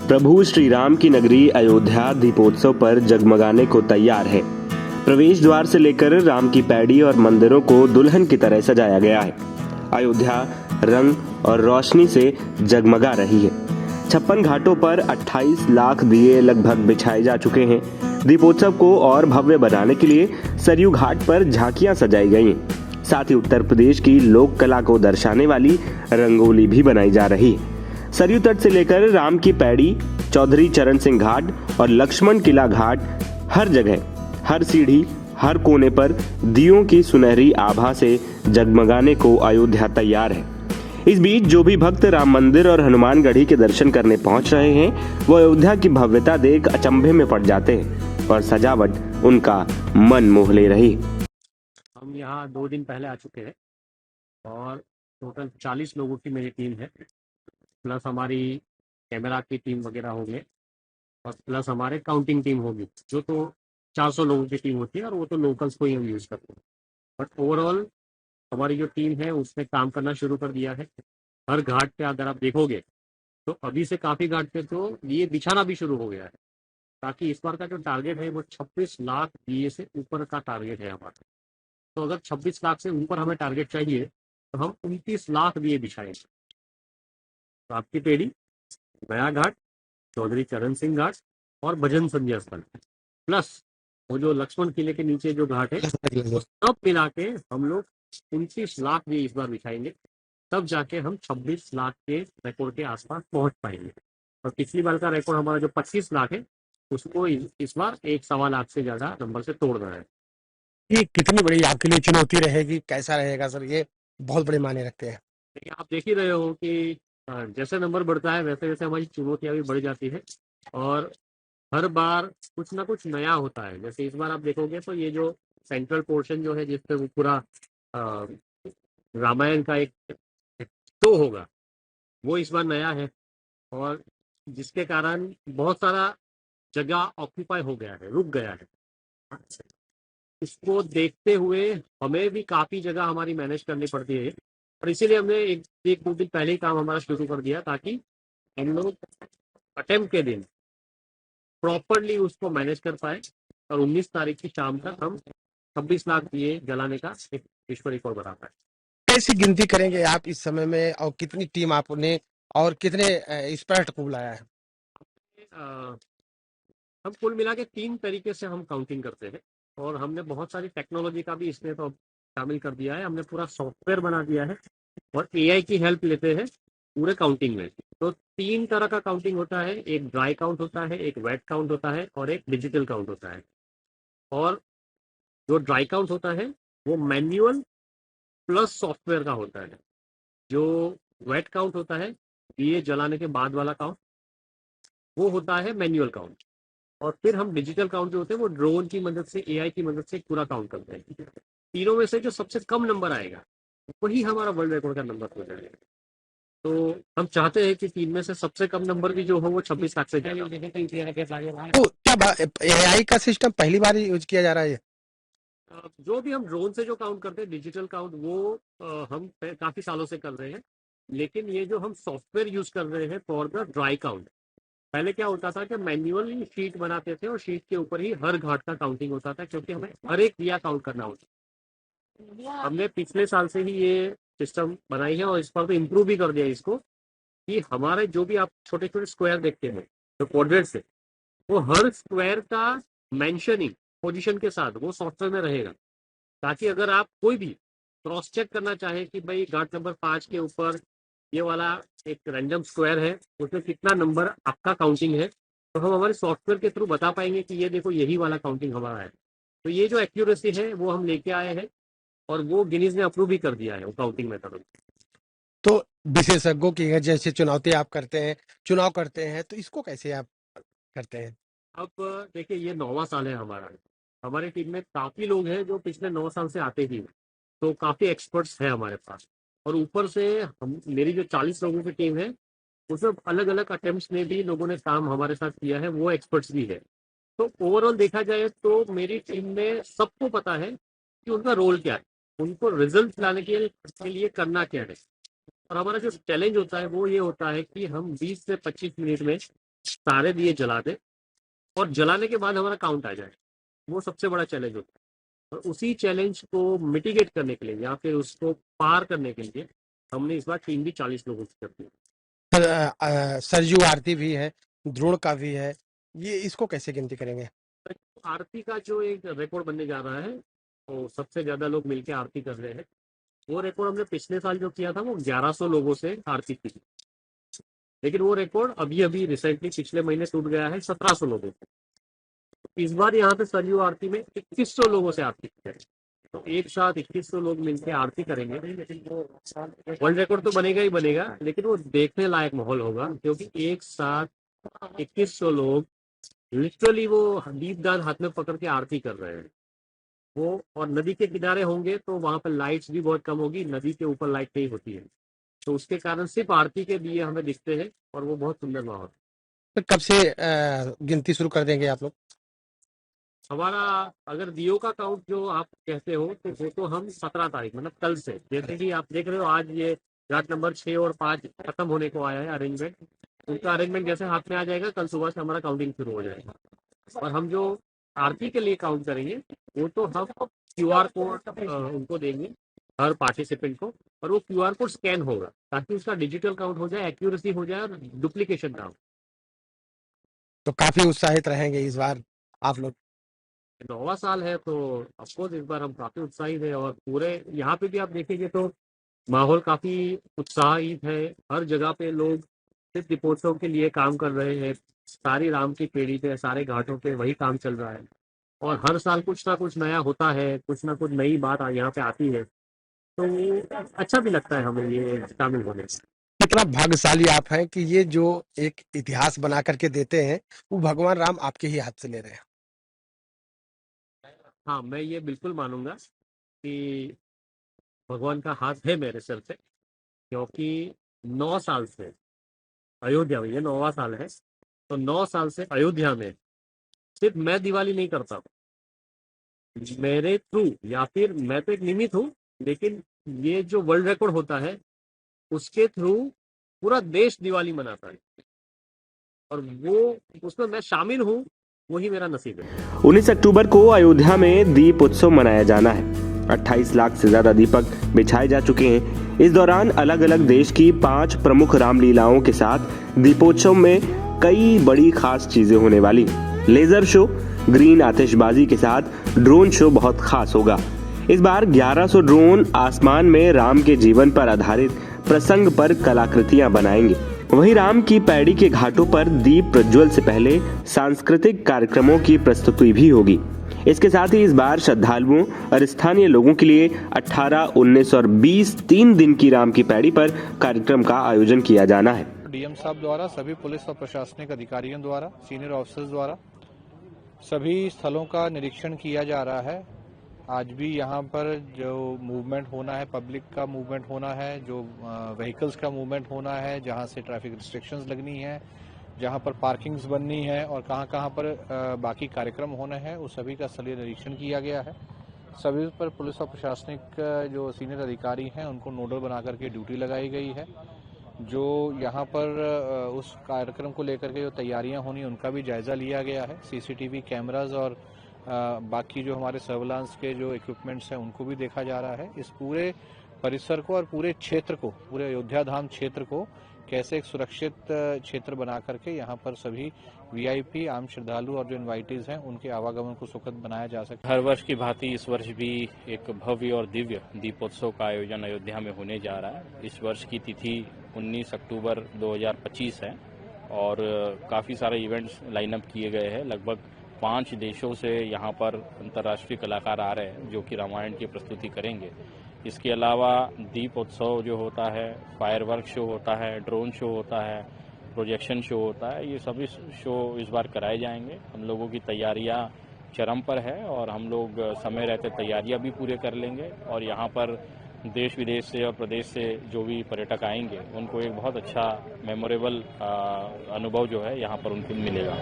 प्रभु श्री राम की नगरी अयोध्या दीपोत्सव पर जगमगाने को तैयार है। प्रवेश द्वार से लेकर राम की पैड़ी और मंदिरों को दुल्हन की तरह सजाया गया है। अयोध्या रंग और रोशनी से जगमगा रही है। 56 घाटों पर 28 लाख दिए लगभग बिछाए जा चुके हैं। दीपोत्सव को और भव्य बनाने के लिए सरयू घाट पर झांकियां सजाई गई हैं। साथ ही उत्तर प्रदेश की लोक कला को दर्शाने वाली रंगोली भी बनाई जा रही है। सरयू तट से लेकर राम की पैड़ी, चौधरी चरण सिंह घाट और लक्ष्मण किला घाट, हर जगह, हर सीढ़ी, हर कोने पर दियों की सुनहरी आभा से जगमगाने को अयोध्या तैयार है। इस बीच जो भी भक्त राम मंदिर और हनुमानगढ़ी के दर्शन करने पहुंच रहे हैं, वो अयोध्या की भव्यता देख अचंभे में पड़ जाते हैं और सजावट उनका मन मोह ले रही। हम यहाँ 2 दिन पहले आ चुके हैं और टोटल 40 लोगों की मेरी टीम है, प्लस हमारी कैमरा की टीम वगैरह होंगे और प्लस हमारे काउंटिंग टीम होगी, जो तो 400 लोगों की टीम होती है और वो तो लोकल्स को ही हम यूज़ करते हैं। बट ओवरऑल हमारी जो टीम है उसने काम करना शुरू कर दिया है। हर घाट पे अगर आप देखोगे तो अभी से काफ़ी घाट पे तो ये बिछाना भी शुरू हो गया है, ताकि इस बार का जो टारगेट है वो 26 लाख दिए से ऊपर का टारगेट है हमारा। तो अगर 26 लाख से ऊपर हमें टारगेट चाहिए तो हम 29 लाख दिए बिछाएंगे। तो आपकी पेड़ी, नया घाट, चौधरी चरण सिंह घाट और भजन संध्या स्थल, प्लस वो जो लक्ष्मण किले के नीचे जो घाट है, वो सब मिला के हम लोग 29 लाख भी इस बार बिछाएंगे। तब जाके हम 26 लाख के रिकॉर्ड के आसपास पहुंच पाएंगे। और पिछली बार का रिकॉर्ड हमारा जो 25 लाख है, उसको इस बार 1.25 लाख से ज्यादा नंबर से तोड़ना है। ये कितनी बड़ी आपके लिए चुनौती रहेगी, कैसा रहेगा सर? ये बहुत बड़े मायने रखते हैं। देखिए, आप देख ही रहे हो कि जैसे नंबर बढ़ता है वैसे वैसे हमारी चुनौतियां भी बढ़ जाती है और हर बार कुछ ना कुछ नया होता है। जैसे इस बार आप देखोगे तो ये जो सेंट्रल पोर्शन जो है, जिसपे वो पूरा अ, रामायण का एक शो होगा, वो इस बार नया है और जिसके कारण बहुत सारा जगह ऑक्यूपाई हो गया है, रुक गया है। इसको देखते हुए हमें भी काफ़ी जगह हमारी मैनेज करनी पड़ती है और इसीलिए हमने एक एक 2 दिन पहले ही काम हमारा शुरू कर दिया, ताकि हम लोग अटेम्प्ट के दिन प्रॉपरली उसको मैनेज कर पाए और 19 तारीख की शाम तक हम 26 लाख दिए जलाने का एक विश्व रिकॉर्ड बना पाए। कैसी गिनती करेंगे आप इस समय में, और कितनी टीम आपने और कितने स्पर्ट को बुलाया है? अ, हम कुल मिला के 3 तरीके से हम काउंटिंग करते हैं और हमने बहुत सारी टेक्नोलॉजी का भी इसमें तो शामिल कर दिया है। हमने पूरा सॉफ्टवेयर बना दिया है और एआई की हेल्प लेते हैं पूरे काउंटिंग में। तो 3 तरह का काउंटिंग होता है, एक ड्राई काउंट होता है, एक वेट काउंट होता है और एक डिजिटल काउंट होता है। और जो ड्राई काउंट होता है वो मैन्युअल प्लस सॉफ्टवेयर का होता है। जो वेट काउंट होता है, दिए जलाने के बाद वाला काउंट, वो होता है मैन्युअल काउंट। और फिर हम डिजिटल काउंट जो होते हैं वो ड्रोन की मदद से, एआई की मदद से पूरा काउंट करते हैं। तीनों में से जो सबसे कम नंबर आएगा वही हमारा वर्ल्ड रिकॉर्ड का नंबर हो जाएगा। तो हम चाहते हैं कि 3 में से सबसे कम नंबर भी जो हो वो 26 लाख से जाए। तो क्या एआई का सिस्टम पहली बार यूज किया जा रहा है? जो भी हम ड्रोन से जो काउंट करते हैं डिजिटल काउंट, वो हम काफी सालों से कर रहे हैं। लेकिन ये जो हम सॉफ्टवेयर यूज कर रहे हैं फॉर द ड्राई काउंट, पहले क्या होता था कि मैन्युअली शीट बनाते थे और शीट के ऊपर ही हर घाट का काउंटिंग होता था, क्योंकि हमें हर एक दिया काउंट करना होता। हमने पिछले साल से ही ये सिस्टम बनाई है और इस पर तो इम्प्रूव भी कर दिया इसको, कि हमारे जो भी आप छोटे छोटे स्क्वायर देखते हैं जो क्वाड्रेंट से, वो हर स्क्वायर का मेंशनिंग पोजीशन के साथ वो सॉफ्टवेयर में रहेगा, ताकि अगर आप कोई भी क्रॉस चेक करना चाहे कि भाई घाट नंबर 5 के ऊपर ये वाला एक रैंडम स्क्वायर है, उसमें कितना नंबर आपका काउंटिंग है, तो हम हमारे सॉफ्टवेयर के थ्रू बता पाएंगे कि ये देखो यही वाला काउंटिंग हमारा है। तो ये जो एक्यूरेसी है वो हम लेके आए हैं और वो गिनीज ने अप्रूव भी कर दिया है वो काउंटिंग मेथड। तो विशेषज्ञों की जैसे चुनौती आप करते हैं, चुनाव करते हैं, तो इसको कैसे आप करते हैं? अब देखिए, ये 9वां साल है हमारा। हमारी टीम में काफी लोग हैं जो पिछले 9 साल से आते ही हैं, तो काफी एक्सपर्ट्स हैं हमारे पास। और ऊपर से हम, मेरी जो 40 लोगों की टीम है, उसमें अलग अलग अटेम्प्ट्स में भी लोगों ने काम हमारे साथ किया है, वो एक्सपर्ट्स भी है। तो ओवरऑल देखा जाए तो मेरी टीम में सबको पता है कि उनका रोल क्या है, उनको रिजल्ट लाने के लिए करना क्या है। और हमारा जो चैलेंज होता है वो ये होता है कि हम 20 से 25 मिनट में सारे दिए जला दें और जलाने के बाद हमारा काउंट आ जाए। वो सबसे बड़ा चैलेंज होता है और उसी चैलेंज को मिटिगेट करने के लिए या फिर उसको पार करने के लिए हमने इस बार टीम भी 40 लोगों की कर दी। सरयू आरती भी है, द्रोण का भी है, ये इसको कैसे गिनती करेंगे? आरती का जो एक रिकॉर्ड बनने जा रहा है, तो सबसे ज्यादा लोग मिलकर आरती कर रहे हैं। वो रिकॉर्ड हमने पिछले साल जो किया था वो 1100 लोगों से आरती की थी, लेकिन वो रिकॉर्ड अभी अभी रिसेंटली पिछले महीने टूट गया है 1700 लोगों से। इस बार यहाँ पे सरयू आरती में 2100 लोगों से आरती की है, तो एक साथ 2100 लोग मिलकर आरती करेंगे। वर्ल्ड रिकॉर्ड तो बनेगा ही बनेगा, लेकिन वो देखने लायक माहौल होगा, क्योंकि एक साथ 2100 लोग लिटरली वो दीपदान हाथ में पकड़ के आरती कर रहे हैं। वो और नदी के किनारे होंगे तो वहां पर लाइट्स भी बहुत कम होगी, नदी के ऊपर लाइट नहीं होती है, तो उसके कारण सिर्फ आरती के दिए हमें दिखते हैं और वो बहुत सुंदर माहौल। तो कब से गिनती शुरू कर देंगे आप लोग? हमारा अगर दियो का काउंट जो आप कहते हो तो वो तो हम 17 तारीख मतलब कल से, जैसे कि आप देख रहे हो आज ये घाट नंबर 6 और 5 खत्म होने को आया है अरेंजमेंट, उनका अरेंजमेंट जैसे हाथ में आ जाएगा कल सुबह से हमारा काउंटिंग शुरू हो जाएगा। और हम जो आरती के लिए काउंट करेंगे वो तो हम QR कोड उनको देंगे हर पार्टिसिपेंट को, और वो QR कोड स्कैन होगा ताकि उसका डिजिटल काउंट हो जाए, एक्यूरेसी हो जाए और डुप्लीकेशन ना हो। तो काफी उत्साहित रहेंगे इस बार आप लोग? 9वां साल है तो ऑफकोर्स इस बार हम काफी उत्साहित है, और पूरे यहाँ पे भी आप देखेंगे तो माहौल काफी उत्साहित है। हर जगह पे लोग सिर्फ दीपोत्सव के लिए काम कर रहे हैं, सारी राम की पेड़ी पे सारे घाटों पे वही काम चल रहा है, और हर साल कुछ ना कुछ नया होता है, कुछ ना कुछ नई बात यहाँ पे आती है, तो अच्छा भी लगता है हमें ये शामिल होने से। कितना भाग्यशाली आप हैं कि ये जो एक इतिहास बना करके देते हैं वो भगवान राम आपके ही हाथ से ले रहे हैं। हाँ, मैं ये बिल्कुल मानूंगा कि भगवान का हाथ है मेरे सिर पे, क्योंकि 9 साल से अयोध्या में, ये 9वां साल है, तो 9 साल से अयोध्या में सिर्फ मैं दिवाली नहीं करता, मेरे थ्रू, या फिर मैं तो एक निमित्त हूँ, लेकिन ये जो वर्ल्ड रिकॉर्ड होता है उसके थ्रू पूरा देश दिवाली मनाता है, और वो उसमें मैं शामिल हूँ, वही मेरा नसीब है। 19 अक्टूबर को अयोध्या में दीप उत्सव मनाया जाना है। 28 लाख से ज्यादा दीपक बिछाए जा चुके हैं। इस दौरान अलग अलग देश की 5 प्रमुख रामलीलाओं के साथ दीपोत्सव में कई बड़ी खास चीजें होने वाली। लेजर शो, ग्रीन आतिशबाजी के साथ ड्रोन शो बहुत खास होगा। इस बार 1100 ड्रोन आसमान में राम के जीवन पर आधारित प्रसंग पर कलाकृतियां बनाएंगे। वहीं राम की पैड़ी के घाटों पर दीप प्रज्वल से पहले सांस्कृतिक कार्यक्रमों की प्रस्तुति भी होगी। इसके साथ ही इस बार श्रद्धालुओं और स्थानीय लोगों के लिए 18, 19 और 20 3 दिन की राम की पैड़ी पर कार्यक्रम का आयोजन किया जाना है। डीएम साहब द्वारा, सभी पुलिस और प्रशासनिक अधिकारियों द्वारा, सीनियर ऑफिसर्स द्वारा सभी स्थलों का निरीक्षण किया जा रहा है। आज भी यहाँ पर जो मूवमेंट होना है, पब्लिक का मूवमेंट होना है, जो व्हीकल्स का मूवमेंट होना है, जहाँ से ट्रैफिक रिस्ट्रिक्शंस लगनी है, जहाँ पर पार्किंग्स बननी है और कहाँ पर बाकी कार्यक्रम होने हैं, उस सभी का स्थलीय निरीक्षण किया गया है। सभी पर पुलिस और प्रशासनिक जो सीनियर अधिकारी हैं उनको नोडल बना करके ड्यूटी लगाई गई है। जो यहाँ पर उस कार्यक्रम को लेकर के जो तैयारियां होनी उनका भी जायजा लिया गया है। सीसीटीवी कैमराज और बाकी जो हमारे सर्विलांस के जो इक्विपमेंट्स हैं उनको भी देखा जा रहा है। इस पूरे परिसर को और पूरे क्षेत्र को, पूरे अयोध्या धाम क्षेत्र को कैसे एक सुरक्षित क्षेत्र बना करके यहाँ पर सभी वीआईपी, आम श्रद्धालु और जो इनवाइटीज हैं उनके आवागमन को सुखद बनाया जा सके। हर वर्ष की भांति इस वर्ष भी एक भव्य और दिव्य दीपोत्सव का आयोजन अयोध्या में होने जा रहा है। इस वर्ष की तिथि 19 अक्टूबर 2025 है और काफ़ी सारे इवेंट्स लाइनअप किए गए हैं। लगभग 5 देशों से यहाँ पर अंतर्राष्ट्रीय कलाकार आ रहे हैं जो कि रामायण की प्रस्तुति करेंगे। इसके अलावा दीपोत्सव जो होता है, फायरवर्क शो होता है, ड्रोन शो होता है, प्रोजेक्शन शो होता है, ये सभी शो इस बार कराए जाएंगे। हम लोगों की तैयारियां चरम पर है और हम लोग समय रहते तैयारियां भी पूरे कर लेंगे और यहाँ पर देश विदेश से और प्रदेश से जो भी पर्यटक आएंगे उनको एक बहुत अच्छा मेमोरेबल अनुभव जो है यहाँ पर उनको मिलेगा।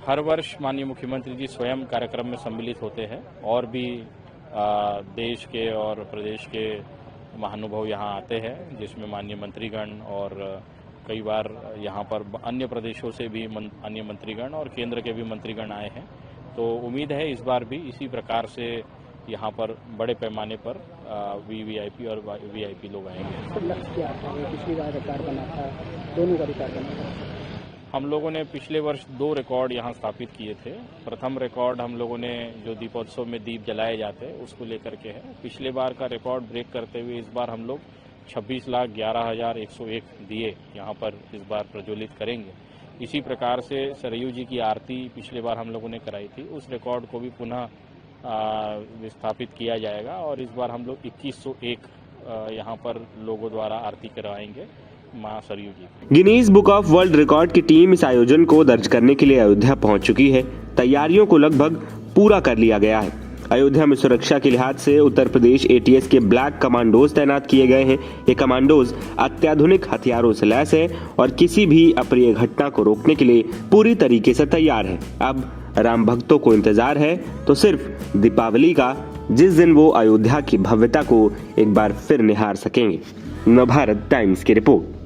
हर वर्ष माननीय मुख्यमंत्री जी स्वयं कार्यक्रम में सम्मिलित होते हैं और भी देश के और प्रदेश के महानुभाव यहाँ आते हैं, जिसमें माननीय मंत्रीगण और कई बार यहाँ पर अन्य प्रदेशों से भी अन्य मंत्रीगण और केंद्र के भी मंत्रीगण आए हैं। तो उम्मीद है इस बार भी इसी प्रकार से यहाँ पर बड़े पैमाने पर वीवीआईपी और वीआईपी लोग आएंगे। तो लक्ष्य क्या था? पिछली बार रिकॉर्ड बना था, दोनों का रिकॉर्ड बना था। हम लोगों ने पिछले वर्ष 2 रिकॉर्ड यहाँ स्थापित किए थे। प्रथम रिकॉर्ड हम लोगों ने जो दीपोत्सव में दीप जलाए जाते हैं उसको लेकर के है। पिछले बार का रिकॉर्ड ब्रेक करते हुए इस बार हम लोग 26,11,101 दिए यहाँ पर इस बार प्रज्वलित करेंगे। इसी प्रकार से सरयू जी की आरती पिछले बार हम लोगों ने कराई थी, उस रिकॉर्ड को भी पुनः विस्थापित किया जाएगा और इस बार हम लोग 2101 यहाँ पर लोगों द्वारा आरती करवाएंगे मां Saryu ji. Guinness book of world record की टीम इस आयोजन को दर्ज करने के लिए अयोध्या पहुंच चुकी है। तैयारियों को लगभग पूरा कर लिया गया है। अयोध्या में सुरक्षा के लिहाज से उत्तर प्रदेश एटीएस के ब्लैक कमांडोज तैनात किए गए हैं। ये कमांडोज अत्याधुनिक हथियारों से लैस है और किसी भी अप्रिय घटना को रोकने के लिए पूरी तरीके से तैयार है। अब राम भक्तों को इंतजार है तो सिर्फ दीपावली का, जिस दिन वो अयोध्या की भव्यता को एक बार फिर निहार सकेंगे। नवभारत टाइम्स की रिपोर्ट।